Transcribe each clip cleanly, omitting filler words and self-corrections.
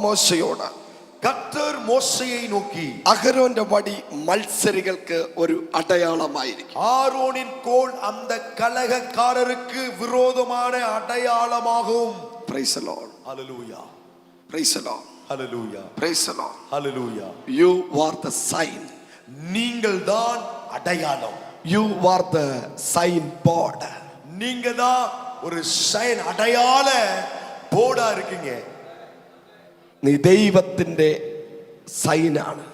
മോശയോട്, கர்த்தர் மோசேயை நோக்கி, അഹരോന്റെ വടി മത്സരികൾക്ക് ഒരു അടയാളമായിരിക്കും. ஆரோனின் கோல் அந்த கலகக்காரருக்கு விரோதமான அடையாளமாகும். Praise the Lord. Hallelujah. Praise the Lord. Hallelujah. Praise the Lord. Hallelujah. You are the sign. நீங்கள் தான் அடையாளம். You are the sign board. நீங்க தான் ஒரு சைன் அடையாள போர்டா இருக்கீங்க. നീ ദൈവത്തിന്റെ സൈനാണ്.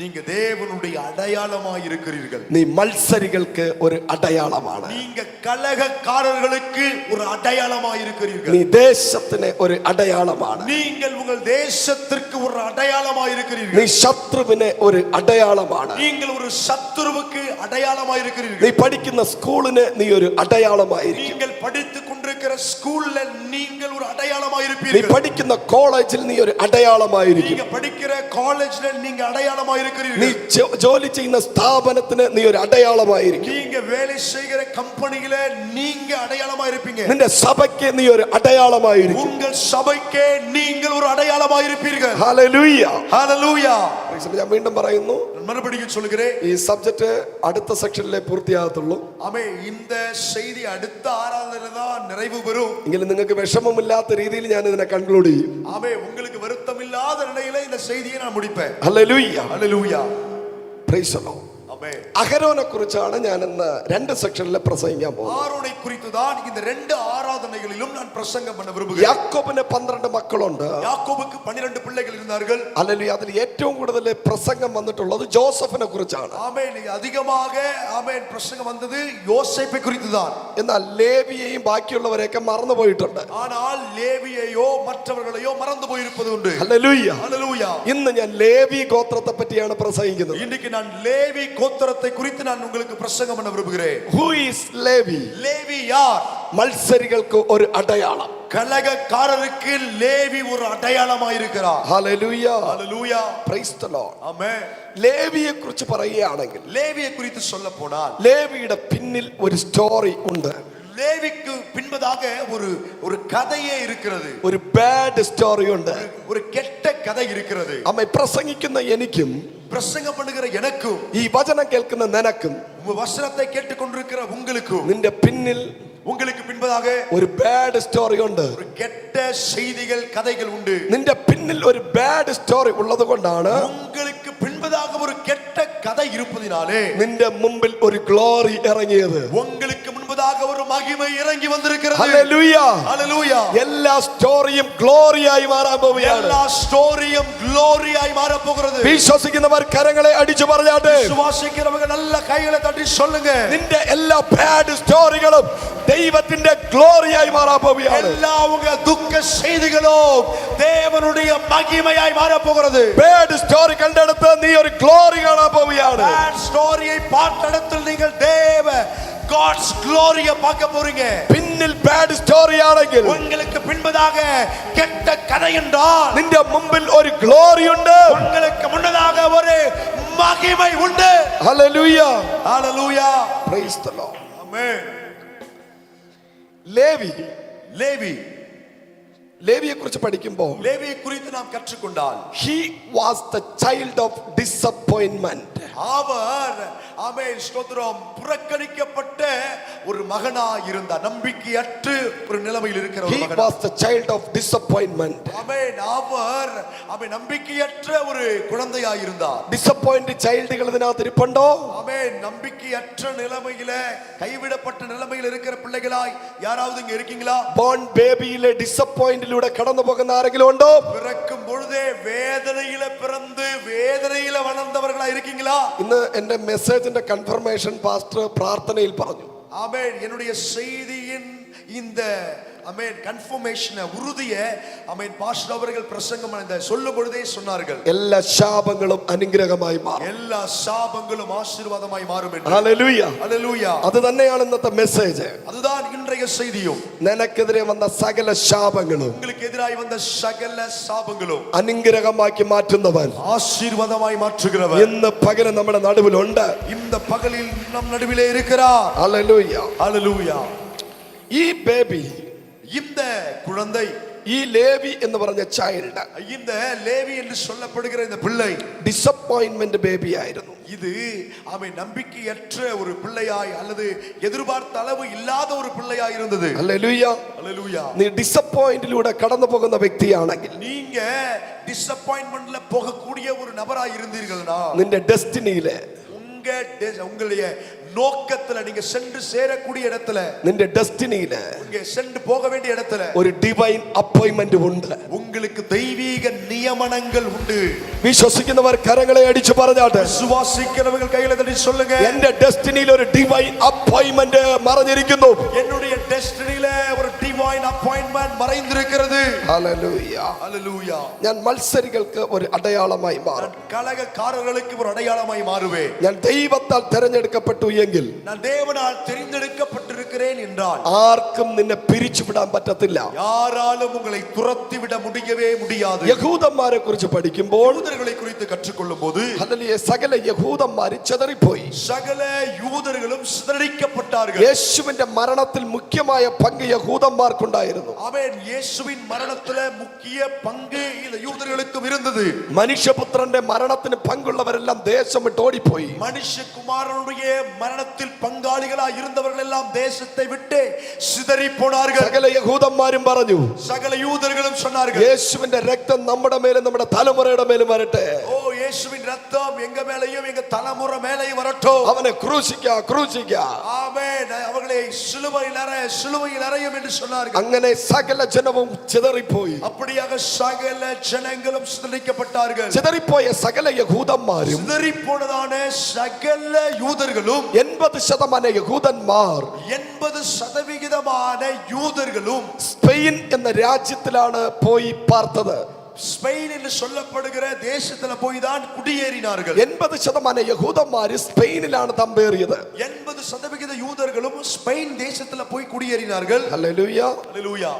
நீங்க தேவனுடைய அடையாளமாய் இருக்கிறீர்கள். നീ മത്സരികൾക്ക് ഒരു അടയാളമാണ്. நீங்க கலகக்காரர்களுக்கு ஒரு அடையாளமாய் இருக்கிறீர்கள். നീ ദേശത്തിന് ഒരു അടയാളമാണ്. நீங்கள் உங்கள் தேசத்திற்கு ஒரு அடையாளமாய் இருக்கிறீர்கள். നീ ശത്രുവിന് ഒരു അടയാളമാണ്. நீங்கள் ஒரு சத்துருவுக்கு அடையாளமாய் இருக்கிறீர்கள். നീ പഠിക്കുന്ന സ്കൂളിന് നീ ഒരു അടയാളമായിരിക്കും. நீங்கள் படித்துக் கொண்டிருக்கிற ஸ்கூல்ல நீங்கள் ஒரு அடையாளமாய் നീ இருப்பீர்கள். പഠിക്കുന്ന കോളേജിൽ നീ ഒരു അടയാളമായിരിക്കും. நீங்க படிக்கிற காலேஜ்ல நீங்க அடையாளமாய் നീ இருக்கிறீர்கள். ജോലി ചെയ്യുന്ന സ്ഥാപനത്തിന് നീ ഒരു അടയാളമായിരിക്കും. நீங்க வேலை செய்கிற கம்பெனியில நீங்க அடையாளமாய் இருப்பீங்க. നിന്റെ സഭയ്ക്ക് നീ ഒരു അടയാളമായിരിക്കും. உங்கள் சபைக்கு நீங்கள் ஒரு அடையாளமாய் இருப்பீர்கள். ഹല്ലേലൂയ. ஹalleluya. ഞാൻ വീണ്ടും പറയുന്നു, மறுபடியும் சொல்கிறேன், ഈ സബ്ജക്ട് അടുത്ത സെക്ഷനിലെ പൂർത്തിയാകത്തുള്ളൂ. ஆமே, இந்த செய்தி அடுத்த ஆராதனையில தான் நிறைவு பெறும். എങ്കിലും നിങ്ങൾക്ക് വിഷമമില്ലാത്ത രീതിയിൽ ഞാൻ ഇതിനെ കൺക്ലൂഡ് ചെയ്യും. ஆமே, உங்களுக்கு வருத்தம் இல்லாத நிலையில இந்த செய்தியை நான் முடிப்பேன். ഹല്ലേലൂയ. ஹalleluya. Praise the Lord. ஆமென். അഹരോനെ കുറിച്ചാണ് ഞാൻ ഇന്ന് രണ്ട് സെക്ഷനിൽ പ്രസംഗിക്കാൻ പോകുന്നത്. ஆரோனை குறித்து தான் இந்த ரெண்டு ஆராதனைகளிலும் நான் பிரசங்கம் பண்ண விரும்புகிறேன். യാക്കോബിന് 12 മക്കളുണ്ട്. யாக்கோபுக்கு 12 பிள்ளைகள் இருந்தார்கள். ഹല്ലേലൂയ. അതിൽ ഏറ്റവും കൂടുതൽ പ്രസംഗം വന്നിട്ടുള്ളത് ജോസഫിനെ കുറിച്ചാണ്. ஆமென். அதிகமாக ஆமென் பிரசங்கம் வந்தது யோசேப்பை குறித்து தான். എന്നാൽ ലേവിയെയും ബാക്കിയുള്ളവരെയൊക്കെ മറന്നു പോയിട്ടുണ്ട്. ஆனால் லேவியையோ மற்றவர்களையோ மறந்து போயிருப்பது உண்டு. ഹല്ലേലൂയ. ஹalleluya. ഇന്ന് ഞാൻ ലേവി ഗോത്രത്തെ പറ്റിയാണ് പ്രസംഗിക്കുന്നത്. இன்னைக்கு நான் லேவி கோத்திரத்தை குறித்து நான் உங்களுக்கு பிரசங்கம் பண்ண விரும்புகிறேன். Who is Levi? லேவி யார்? മത്സരികൾക്ക് ഒരു അടയാളം. கலகக்காரருக்கு லேவி ஒரு அடையாளமாய் இருக்கிறார். ഹല്ലേലൂയ. ஹalleluya. Praise the Lord. ஆமென். ലേവിയെ കുറിച്ച് പറയുകയാണെങ്കിൽ லேவியை குறித்து சொல்ல போனால் ലേവിയുടെ പിന്നിൽ ഒരു സ്റ്റോറി ഉണ്ട്. லேவிக்கு பின்பதாக ஒரு கதையே இருக்கிறது. ഒരു ബാഡ് സ്റ്റോറി ഉണ്ട്. ஒரு கெட்ட கதை இருக்கிறது. അമ്മ പ്രസംഗിക്കുന്ന എനിക്കും பிரசங்கம் பண்ணுகிற எனக்கும் ഈ വചനം കേൾക്കുന്ന നിനക്കും வசனத்தை கேட்டுக்கொண்டிருக்கிற உங்களுக்கும் നിന്റെ പിന്നിൽ உங்களுக்கு பின்பதாக ഒരു ബാഡ് സ്റ്റോറി ഉണ്ട്. ஒரு கெட்ட செய்திகள் கதைகள் உண்டு. നിന്റെ പിന്നിൽ ഒരു ബാഡ് സ്റ്റോറി ഉള്ളത് കൊണ്ടാണ് உங்களுக்கு பின்பதாக ஒரு கெட்ட கதை இருப்பதினாலே നിന്റെ മുമ്പിൽ ഒരു ഗ്ലോറി ഇറങ്ങിയത്. உங்களுக்கு முன்பதாக ஒரு மகிமை இறங்கி வந்திருக்கிறது. ഹല്ലേലൂയ. ஹalleluya. എല്ലാ സ്റ്റോറിയും ഗ്ലോറിയായി മാറാൻ പോവുകയാണ്. எல்லா ஸ்டோரியும் ഗ്ലോറിയായി മാറാൻ പോകുന്നത്. വിശ്വസിക്കുന്നവർ കരങ്ങളെ അടിച്ചു പറഞ്ഞാട്ടെ. വിശ്വാസിക്കുന്നവർ നല്ല കൈകളെ തട്ടി சொல்லுங்க. നിന്റെ എല്ലാ ബാഡ് സ്റ്റോറികളും ദൈവത്തിന്റെ ഗ്ലോറിയായി മാറാൻ പോവുകയാണ്. எல்லா உங்க துக்க செய்திகளும் தேவனுடைய மகிமையாய் மாறப் போகிறது. ബാഡ് സ്റ്റോറി കണ്ടെടുത്ത് നീ ഒരു ഗ്ലോറി കാണാൻ പോവുകയാണ്. Bad story-யை பார்த்தஇடத்தில் நீங்கள் தேவ God's glory-யை பார்க்க போறீங்க. പിന്നിൽ ബാഡ് സ്റ്റോറി ആണെങ്കിൽ உங்களுக்கு பின்பதாக கெட்ட கதை என்றால் നിന്റെ മുമ്പിൽ ഒരു ഗ്ലോറി ഉണ്ട്. உங்களுக்கு முன்னதாக ஒரு மகிமை உண்டு. ഹല്ലേലൂയ. ஹalleluya. Praise the Lord. ஆமென். ലേവിയെ കുറിച്ച് പഠിക്കുമ്പോൾ லேவியை குறித்து நாம் கற்றுக்கொண்டால் he was the child of disappointment. அவர் ஆமென் ஸ்தோத்திரம் புறக்கணிக்கப்பட்ட ஒரு மகனாய் இருந்தார். நம்பிக்கையற்ற ஒரு நிலைமையில் இருக்கிற ஒரு He மகன். was the child of disappointment. ஆமென். அவர் ஆமென் நம்பிக்கையற்ற ஒரு குழந்தையாய் இருந்தார். ഡിസപ്പോയിന്റ് ചൈൽഡുകൾ ഇതിനകത്ത് ഇരിപ്പുണ്ടോ? ஆமென். நம்பிக்கையற்ற நிலைமையில கைவிடப்பட்ட நிலைமையில் இருக்கிற பிள்ளைகளாய் யாராவது இங்க இருக்கீங்களா? ബോൺ ബേബിയിലെ ഡിസപ്പോയിന്റിലൂടെ കടന്നു പോകുന്ന ആരെങ്കിലും ഉണ്ടോ? பிறக்கும் பொழுதே வேதனையில பிறந்து வேதனையில வளர்ந்தவர்களா இருக்கீங்களா? ഇന്ന് എന്റെ മെസ്സേജിന്റെ കൺഫർമേഷൻ പാസ്റ്റർ പ്രാർത്ഥനയിൽ പറഞ്ഞു. ஆமென். என்னுடைய செய்தியின் இந்த ஆமென் கன்ஃபர்மேஷன் உறுதிய ஆமென் பாஸ்டர் அவர்கள் பிரசங்கம் அந்த சொல்லும் பொழுதே சொன்னார்கள், എല്ലാ ശാപങ്ങളും അനുഗ്രഹമായി മാറും. எல்லா சாபங்களும் ஆசீர்வாதமாய் மாறும் என்று. ഹല്ലേലൂയ. ஹalleluya. അത് തന്നെയാണ് ഇന്നത്തെ മെസ്സേജ്. அதுதான் இன்றைய செய்தியும். നിനക്കെതിരെ വന്ന സകല ശാപങ്ങളും உங்களுக்கு எதிராய் வந்த சகல சாபங்களும் അനുഗ്രഹമാക്കി മാറ്റുന്നവൻ ஆசீர்வாதமாய் மாற்றுகிறவர் ഇന്ന് പകരം നമ്മുടെ നടുവിലുണ്ട്. இந்த பகலில் நம் நடுவிலே இருக்கிறார். ഹല്ലേലൂയ. ஹalleluya. ഈ ബേബി, இந்த குழந்தை, ഈ ഈ ലേവി എന്ന് പറഞ്ഞ ചൈൽഡ് இந்த லேவி என்று சொல்லப்படுகிற இந்த பிள்ளை ഡിസപ്പോയിന്റ്മെന്റ് ബേബി ആയിരുന്നു. இது அவன் நம்பிக்கையற்ற ஒரு பிள்ளையாய் அல்லது எதிர்பார்த்த அளவு இல்லாத ஒரு பிள்ளையாய் இருந்தது. ഹല്ലേലൂയ. ஹல்லேலூயா. നീ ഡിസപ്പോയിന്റിലൂടെ കടന്നു പോകുന്ന വ്യക്തിയാണെങ്കിൽ, நீங்க டிசப்பாயின்ட்மென்ட்ல போகக்கூடிய ஒரு நபராய் இருந்தீர்கள்னா, നിന്റെ ഡെസ്റ്റിനിയിലെ, உங்களுடைய நோக்கத்துல நீங்க சென்று சேரக்கூடிய இடத்துல, നിന്റെ ഡെസ്റ്റിനിയിലെ நீங்க சென்று போக வேண்டிய இடத்துல ഒരു ഡിവൈൻ അപ്പോയിന്റ്മെന്റ് ഉണ്ട്. உங்களுக்கு தெய்வீக நியமனங்கள் உண்டு. വിശ്വസിക്കുന്നവർ കരങ്ങളെ അടിച്ചു പറഞ്ഞാട്ടെ. விசுவாசிக்கிறவர்கள் கையில தட்டி சொல்லுங்க, എന്റെ ഡെസ്റ്റിനിയിൽ ഒരു ഡിവൈൻ അപ്പോയിന്റ്മെന്റ് മറഞ്ഞിരിക്കുന്നു. என்னுடைய டெஸ்டினில ஒரு டிவைன் அப்பாயின்ட்மென்ட் மறைந்திருக்கிறது. ഹല്ലേലൂയ. ஹல்லேலூயா. ഞാൻ മത്സരികൾക്ക് ഒരു അടയാളമായി മാറും. கலகக்காரர்களுக்கு ஒரு அடையாளமாய் மாறுவேன். ഞാൻ ദൈവത്താൽ തെരഞ്ഞെടുക്കപ്പെട്ടു എങ്കിൽ, நான் தேவனால் தெரிந்தெடுக்கப்பட்டிருக்கிறேன் என்றால், ആർക്കും നിന്നെ പിരിച്ചുവിടാൻ പറ്റത്തില്ല. யாராலும் உங்களை துரத்தி விட முடியவே முடியாது. യഹൂദന്മാരെ കുറിച്ച് പഠിക്കുമ്പോൾ, யூதர்களை குறித்து கற்றுக்கொள்ளும் போது, ഹല്ലേലൂയ, സകല യഹൂദന്മാർ ചിതറിപ്പോയി. சகல யூதர்களும் சிதறடிக்கப்பட்டார்கள். യേശുവിന്റെ മരണത്തിൽ മുഖ്യമായ പങ്ക് യഹൂദന്മാർക്കുണ്ടായിരുന്നു. ஆமென். இயேசுவின் மரணத்துல முக்கிய பங்கு இந்த யூதர்களுக்கும் இருந்தது. മനുഷ്യപുത്രന്റെ മരണത്തിന് പങ്കുള്ളവരെല്ലാം ദേശം വിട്ട് ഓടിപ്പോയി. மனுஷகுமாரனுடைய மரணத்தில் பங்காளிகளாய் இருந்தவர்கள் எல்லாம் தேசத்தை விட்டு சிதறி போனார்கள். സകല യഹൂദന്മാരും പറഞ്ഞു, சகல யூதர்களும் சொன்னார்கள், യേശുവിന്റെ രക്തം നമ്മുടെ മേലും നമ്മുടെ തലമുറയുടെ മേലും വരട്ടെ. ஓ இயேசுவின் ரத்தம் எங்க மேலையும் எங்க தலைமுறை மேலையும் வரட்டும். അവനെ ക്രൂശിക്ക. ஆமென். அவர்களை சிலுவையில் அறையும் என்று சொன்னார்கள். അങ്ങനെ സകല ജനവും ചിതറിപ്പോയി. அப்படியாக சகல ஜனங்களும் சிதறடிக்கப்பட்டார்கள். ചിതറിപ്പോയ സകല യഹൂദന്മാരും, சிதறி போனதான சகல யூதர்களும், 80% യഹൂദന്മാർ 80% யூதர்களும் സ്പെയിൻ എന്ന രാജ്യത്തിലാണ് പോയി പാർത്തത്. ஸ்பெயின் என்று சொல்லப்படுகிற தேசத்துல போய் தான் குடியேறினார்கள். 80% യഹൂദന്മാര് സ്പെയിനിലാണ് തമ്പേറിയത്. 80% யூதர்களும் ஸ்பெயின் தேசத்துல போய் குடியேறினார்கள். Hallelujah. Hallelujah.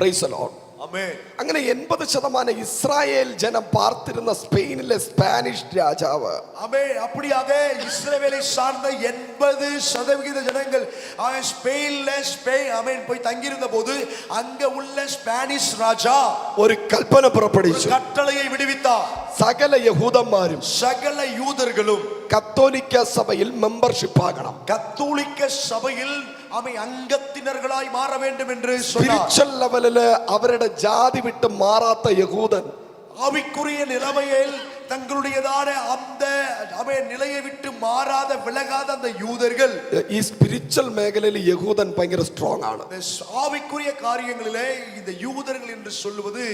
Praise the Lord. Amen. അങ്ങനെ 80% இஸ்ராയേൽ ஜனம் பார்த்திருந்த ஸ்பெயினிലെ സ്പാനിഷ് രാജാവ്, ஆமென். அப்படியாக இஸ்ரவேலை சார்ந்த 80% ஜனங்கள் ஸ்பெயின்ல ஆமென் போய் தங்கியிருந்த போது அங்க உள்ள ஸ்பானிஷ் ராஜா ഒരു കൽപ്പന പുറപ്പെടുവിച്ചു. கட்டளையை விடுவித்தார். സകല യഹൂദന്മാരും சகல யூதர்களும் കത്തോലിക്ക സഭയിൽ മെമ്പർഷിപ്പ് ആകണം. கத்தோலிக்க சபையில் அங்கத்தினர்களாய் மாற வேண்டும் என்று சொன்னார். സ്പിരിച്വൽ ലെവലില് അവരുടെ ജാതി വിട്ട് മാറാത്ത യഹൂദൻ, ஆவிக்குரிய நிலைமையில் தங்களுடையதான அந்த நிலையை விட்டு மாறாத விலகாத அந்த யூதர்கள், ഈ സ്പിരിച്വൽ മേഖലയിൽ യഹൂദൻ ഭയങ്കര സ്ട്രോങ് ആണ്. ஆவிக்குரிய காரியங்களிலே இந்த யூதர்கள் என்று சொல்லுவது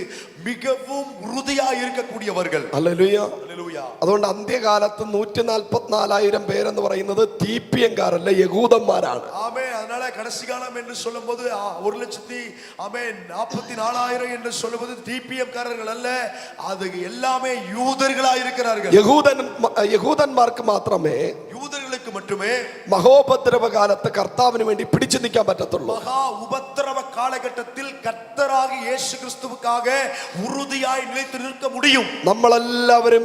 மிகவும் உறுதியாக இருக்கக்கூடியவர்கள். ഹല്ലേലൂയ. ஹல்லேலூயா. അതുകൊണ്ട് അന്ത്യകാലത്ത് 144,000 പേരെന്ന് പറയുന്നത് തീപ്പിയങ്കാരല്ല, യഹൂദന്മാരാണ്. ஆமென். அதனால கடைசி காலம் என்று சொல்லும்போது 1,44,000 என்று சொல்லுவது டிபிஎம் காரர்கள் அல்ல, அது எல்லாமே யூதர்களாக இருக்கிறார்கள். യഹൂദന്മാർക്ക് മാത്രമേ, யூதர்களுக்கு மட்டுமே മഹോപദ്രവ കാലത്ത് കർത്താവിന് വേണ്ടി പിടിച്ചു നിൽക്കാൻ പറ്റത്തുള്ളൂ. மகா உபத்திரவ காலகட்டத்தில் கர்த்தராக இயேசு கிறிஸ்துவுக்காக உறுதியாய் நிலைத்து நிற்க முடியும். നമ്മളെല്ലാവരും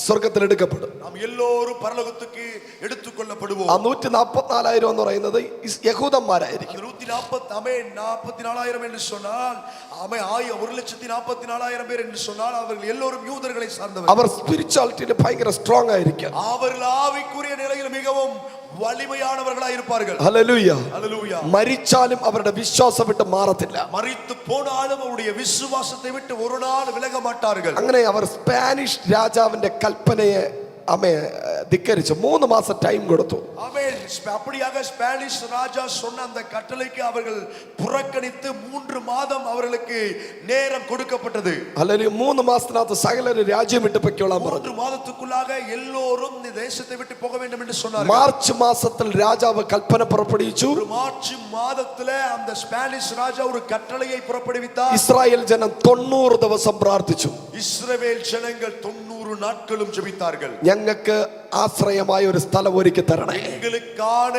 സ്വർഗത്തിൽ എടുക്കപ്പെടും. நாம் எல்லோரும் பரலோகத்துக்கு எடுத்துக்கொள்ளப்படுவோம். ആ 144,000 എന്ന് പറയുന്നത് യഹൂദന്മാരായിരിക്കും. 144,000 என்று சொன்னால் 1,44,000 பேர் என்று சொன்னால் அவர்கள் எல்லோரும் யூதர்களை சார்ந்தவர். അവർ സ്പിരിച്വാലിറ്റിയിൽ ഭയങ്കര സ്ട്രോങ് ആയിരിക്കും. அவர்கள் ஆவிக்குரிய நிலையில் மிகவும் வலிமையானவர்களாய் இருப்பார்கள். ഹല്ലേലൂയ. ஹல்லேலூயா. മരിച്ചാലും അവരുടെ വിശ്വാസം വിട്ട് മാറത്തില്ല. மரித்து போனாலும் அவருடைய விசுவாசத்தை விட்டு ஒரு நாள் விலக மாட்டார்கள். അങ്ങനെ അവർ സ്പാനിഷ് രാജാവിന്റെ കൽപ്പനയെ ധിക്കരിച്ചു. 3 മാസം ടൈം കൊടുത്തു. அப்படியாக ஸ்பானிஷ் ராஜா சொன்ன அந்த கட்டளைக்கு அவர்கள் புறக்கணித்து 3 மாதம் அவர்களுக்கு நேரம் கொடுக்கப்பட்டது. അല്ലെങ്കിൽ 3 മാസത്തിനകത്ത് സകലരും രാജ്യം വിട്ട് പൊയ്ക്കോളാൻ പറഞ്ഞു. 3 மாதத்துக்குள்ளாக எல்லோரும் இந்த தேசத்தை விட்டு போக வேண்டும் என்று சொன்னார்கள். മാർച്ച് മാസത്തിൽ രാജാവ് കൽപ്പന പുറപ്പെടുവിച്ചു. மார்ச் மாதத்துல அந்த ஸ்பானிஷ் ராஜா ஒரு கட்டளையை புறப்படுவித்தார். ഇസ്രായേൽ ജനം 90 ദിവസം പ്രാർത്ഥിച്ചു. இஸ்ரவேல் ஜனங்கள் 90 90 நாட்களும் ஜெபித்தார்கள். ഞങ്ങൾക്ക് ആശ്രയമായ ഒരു സ്ഥലം ഒരുക്കി തരണേ. எங்களுக்கான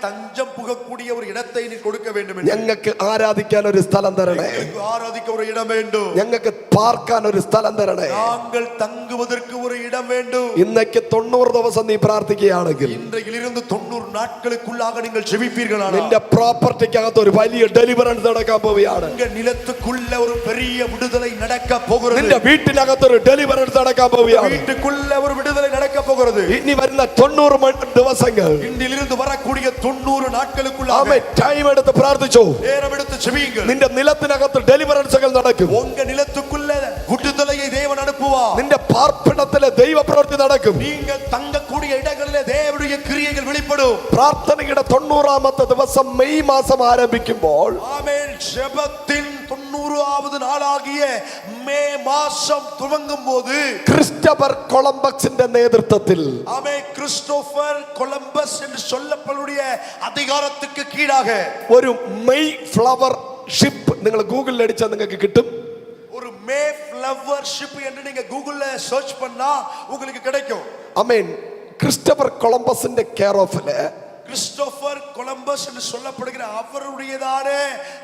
தஞ்சம் புகக்கூடிய ஒரு இடத்தை நீ கொடுக்க வேண்டும் என்று. ഞങ്ങൾക്ക് ആരാധിക്കാൻ ഒരു സ്ഥലം തരണേ. எங்களுக்கு ஆராதிக்க ஒரு இடம் வேண்டும். ഞങ്ങൾക്ക് പാർക്കാൻ ഒരു സ്ഥലം തരണേ. நாங்கள் தங்குவதற்கு ஒரு இடம் வேண்டும். ഇന്നേക്ക് 90 ദിവസം നീ പ്രാർത്ഥിക്കുകയാണെങ്കിൽ இன்றையிலிருந்து 90 நாட்களுக்குள்ளாக நீங்கள் ஜெபிப்பீர்களானால் നിന്റെ പ്രോപ്പർട്ടിക്കകത്ത് ഒരു വലിയ ഡെലിവറൻസ് നടക്കാൻ പോവുകയാണ്. உங்க நிலத்துக்குள்ள ஒரு பெரிய விடுதலை நடக்க போகிறது. നിന്റെ വീട്ടിനകത്ത് ഒരു ഡെലിവറൻസ് നടക്കാൻ പോവുകയാണ്. வீட்டுக்குள்ள ஒரு விடுதலை நடக்க போகிறது. ഇനി വരുന്ന 90 ദിവസങ്ങൾ இன்றிலிருந்து வரக்கூடிய 90 நாட்களுக்குள்ளாக ആമേൻ ടൈം എടുത്ത് പ്രാർത്ഥിച്ചോ. நேரம் எடுத்து ஜெபியுங்கள். നിന്റെ നിലത്തിനകത്ത് ഡെലിവറൻസുകൾ നടക്കും. உங்க நிலத்துக்குள்ள விடுதலையை தேவன் அனுப்புவார். നിന്റെ പാർപ്പിടത്തിലെ ദൈവപ്രവൃത്തി നടക്കും. நீங்கள் தங்கக்கூடிய இடங்களிலே தேவனுடைய கிரியைகள் வெளிப்படும். പ്രാർത്ഥനയുടെ 90ാമത്തെ ദിവസം മെയ് മാസം ആരംഭിക്കുമ്പോൾ ஆமென். ஜெபத்தின் 90வது நாளாகிய மே மாசம் துவங்கும் போது ക്രിസ്റ്റഫർ കൊളംബസിന്റെ നേതൃത്വത്തിൽ ஆமென் கிறிஸ்டோபர் கொலம்பஸ் என்று சொல்லப்படக்கூடிய அதிகாரத்துக்கு கீழாக ഒരു മെയ് ഫ്ലവർ ഷിപ്പ് നിങ്ങൾ ഗൂഗിളിൽ അടിച്ചാൽ നിങ്ങൾക്ക് കിട്ടും. ஒரு மே ஃப்ளவர் ஷிப் என்று நீங்க கூகுள்ல சர்ச் பண்ணா உங்களுக்கு கிடைக்கும். ആമേൻ. ക്രിസ്റ്റഫർ കൊളംബസിന്റെ കെയർ ഓഫില് கிறிஸ்டோபர் கொலம்பஸ் என்று சொல்லப்படுகிற அவருடையதான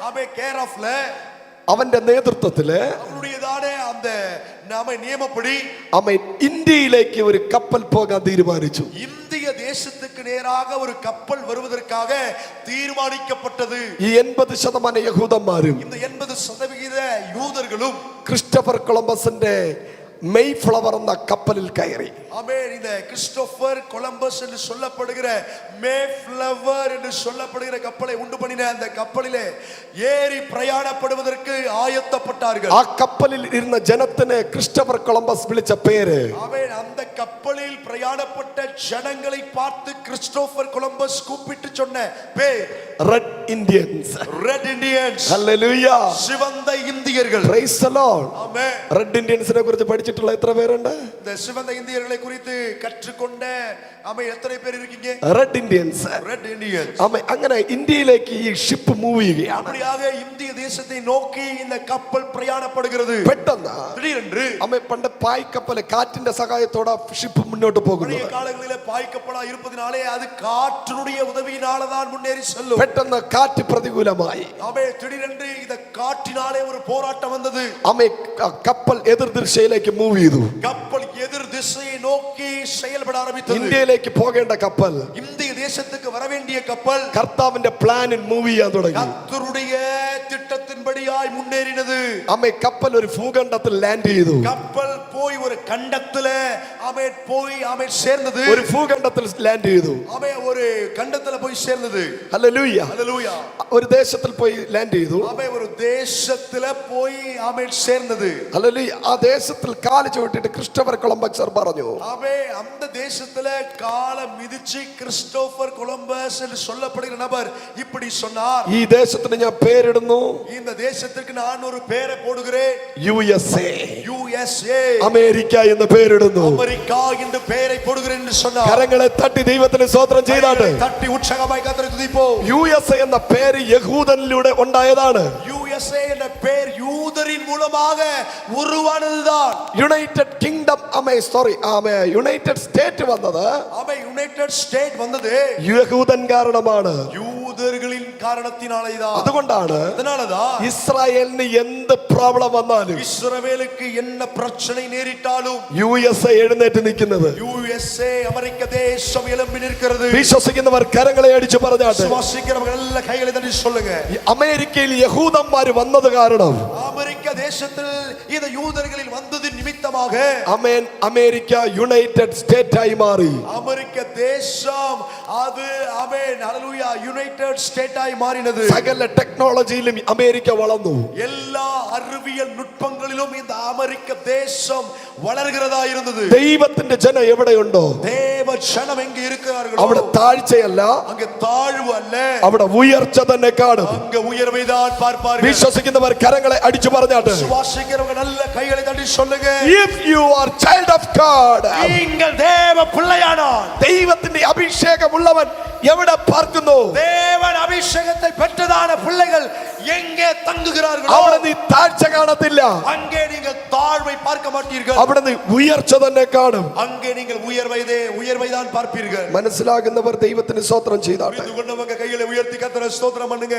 ஆமென் கேர் ஆஃப்ல അവന്റെ നേതൃത്വത്തില് அவருடையதான அந்த நாம நியமப்படி ആമേൻ ഇന്ത്യയിലേക്ക് ഒരു കപ്പൽ പോകാൻ തീരുമാനിച്ചു. இந்திய தேசத்துக்கு நேராக ஒரு கப்பல் வருவதற்காக தீர்மானிக்கப்பட்டது. ഈ 80% യഹൂദന്മാരും இந்த 80% யூதர்களும் ക്രിസ്റ്റഫർ കൊളംബസിന്റെ മെയ് ഫ്ലവർ എന്ന കപ്പലിൽ കയറി. ஆமென். இந்த கிறிஸ்டோபர் கொலம்பஸ் என்று சொல்லப்படுகிற மே ஃப்ளவர் என்று சொல்லப்படுகிற கப்பலை உண்டு பண்ணின அந்த கப்பலிலே ஏறி பிரயாணப்படுவதற்கு ஆயத்தப்பட்டார்கள். ആ കപ്പലിൽ ഇരുന്ന ജനത്തിന് ക്രിസ്റ്റഫർ കൊളംബസ് വിളിച്ച പേര് ஆமென். அந்த கப்பலில் பிரயாணப்பட்ட ஜனங்களை பார்த்து கிறிஸ்டோபர் கொலம்பஸ் கூப்பிட்டு சொன்ன பேர் red Indians. Red Indians. Hallelujah. சிவந்த இந்தியர்கள். Price the Lord. Amen. Red ഇന്ത്യൻസിനെ കുറിച്ച് പഠിച്ചിട്ടുള്ള എത്ര പേരുണ്ട്? இந்த சிவந்த இந்தியர்களை குறித்து கற்றுக்கொண்ட ஆமென் எத்தனை பேர் இருக்கீங்க? Red Indians. Red Indians. Amen. അങ്ങനെ ഇന്ത്യയിലേക്ക് ഈ ഷിപ്പ് മൂവ് ചെയ്യുകയാണ്. அப்படியாக இந்திய தேசத்தை நோக்கி இந்த கப்பல் பிரயாணப்படுகிறது. പെട്ടെന്ന് திடீரென்று ആമേൻ പണ്ട് പായ്ക്കപ്പല് കാറ്റിന്റെ സഹായത്തോടെ ഷിപ്പ് മുന്നോട്ട് പോകുന്നു. பழைய காலங்களிலே பாய்க்கப்பலா இருப்பதினாலே அது காற்றினுடைய உதவியினால தான் முன்னேறி செல்லும். പെട്ടെന്ന് കാറ്റ് പ്രതികൂലമായി. ஆமென். திடீரென்று இந்த காற்றினாலே ஒரு போராட்டம் வந்தது. ആമേൻ. കപ്പൽ എതിർ ദിശയിലേക്ക് മൂവ് ചെയ്തു. கப்பல் எதிர் திசையை நோக்கி செயல்பட ஆரம்பித்தது. ഇന്ത്യയിലേക്ക് പോകേണ്ട കപ്പൽ இந்திய தேசத்துக்கு வர வேண்டிய கப்பல் കർത്താവിന്റെ പ്ലാനിൽ മൂവ് ചെയ്യാൻ തുടങ്ങി. கர்த்தருடைய திட்டத்தின்படியாய் முன்னேறினது. ആമേൻ. കപ്പൽ ഒരു ഭൂഖണ്ഡത്തിൽ ലാൻഡ് ചെയ്തു. கப்பல் போய் ஒரு கண்டத்துல ஆமென் போய் ஆமென் சேர்ந்தது. ഒരു ഭൂഖണ്ഡത്തിൽ ലാൻഡ് ചെയ്തു. ஆமென் ஒரு கண்டத்துல போய் சேர்ந்தது. ഹല്ലേലൂയ. ஹல்லேலூயா. ഒരു ദേശത്തിൽ പോയി ലാൻഡ് ചെയ്തു. ஆமென் ஒரு தேசத்துல போய் ஆமென் சேர்ந்தது. ഹല്ലേലൂയ. ആ ദേശത്തിൽ കാല് ചവിട്ടിട്ട് ക്രിസ്റ്റഫർ കൊളംബസ് പറഞ്ഞു, ஆமென் அந்த தேசத்துல காலை மிதிச்சு கிறிஸ்டோபர் கொலம்பஸ் என்று சொல்லப்படுகிற நபர் இப்படி சொன்னார். ഈ ദേശത്തിന് ഞാൻ പേരിടുന്നു இந்த தேசத்திற்கு நான் ஒரு பெயரை போடுகிறேன். USA. USA. അമേരിക്ക എന്ന് പേരിടുന്നു. அமெரிக்கா என்று பெயரை போடுகிறேன் என்று சொன்னார். കരങ്ങളെ തട്ടി ദൈവത്തിന് സ്തോത്രം ചെയ്താട്ടെ. தட்டி உற்சாகமாய் கர்த்தரை துதிப்போம். USA എന്ന പേര് യഹൂദനിലൂടെ ഉണ്ടായതാണ്. USA என்ற பெயர் யூதரின் மூலமாக உருவானதுதான். യുണൈറ്റഡ് കിങ്ഡം യുണൈറ്റഡ് സ്റ്റേറ്റ് വന്നത് ஆமென். யுனைடெட் ஸ்டேட் வந்தது യഹൂദൻ കാരണമാണ്. யூதர்களின் காரணத்தினாலேதான். അതുകൊണ്ടാണ് அதனாலதான் ഇസ്രായേലിന് എന്ത് പ്രോബ്ലം വന്നാലും இஸ்ரவேலுக்கு என்ன பிரச்சனை நேரிட்டாலும் USA എഴുന്നേറ്റ് നിൽക്കുന്നത്. USA அமெரிக்க தேசம் எழும்பி நிற்கிறது. വിശ്വസിക്കുന്നവർ കരങ്ങളെ അടിച്ചു പറഞ്ഞാട്ടെ. சுவாசிக்கிறவங்க எல்லா கைகளை தட்டி சொல்லுங்க. അമേരിക്കയിൽ യഹൂദന്മാർ വന്നത് കാരണം அமெரிக்க தேசத்தில் இந்த யூதர்களில் வந்ததின் நிமித்தமாக അമേൻ അമേരിക്ക യുണൈറ്റഡ് സ്റ്റേറ്റ് ആയി മാറി. அமெரிக்க தேசம் அது ஆமென் ஹல்லேலூயா யுனைடெட் ஸ்டேட் ஆய் மாறினது. സകല ടെക്നോളജിയിലും അമേരിക്ക വളർന്നു. எல்லா அறிவியல் நுட்பங்களிலும் இந்த அமெரிக்க தேசம் வளர்கிறதா இருந்தது. ദൈവത്തിന്റെ ജനം എവിടെയുണ്ടോ தேவ ஜனம் எங்க இருக்கிறார்களோ അവിടെ താഴ്ചയല്ല, அங்க தாழ்வு அல்ல, അവിടെ ഉയർച്ച തന്നെ കാണും. அங்க உயர்வைதான் பார்ப்பார்கள். വിശ്വസിക്കുന്നവർ കരങ്ങളെ അടിച്ചു പറഞ്ഞാട്ടെ. சுவாசிக்கிறவங்க நல்ல கைகளை தட்டி சொல்லுங்க. If you are child of God, நீங்கள் தேவ பிள்ளையானால் ദൈവത്തിന്റെ അഭിഷേകമുള്ളവൻ എവിടെ പാർക്കുന്നു? தேவன் அபிஷேகம் அபிஷேகத்தை பெற்றதான பிள்ளைகள் எங்கே தங்குகிறார்களோ അവിടെ നീ താഴ്ച കാണത്തില്ല, அங்கே நீங்கள் தாழ்வை பார்க்க மாட்டீர்கள், അവിടെ നീ ഉയർച്ച തന്നെ കാണും. அங்கே நீங்கள் உயர்வை தான் பார்ப்பீர்கள். മനസ്സിലാകുന്നവർ ദൈവത്തിന് സ്തോത്രം ചെയ്താട്ടെ. புரிந்து கொண்டவங்க கைகளை உயர்த்தி கர்த்தரை ஸ்தோத்திரம் பண்ணுங்க.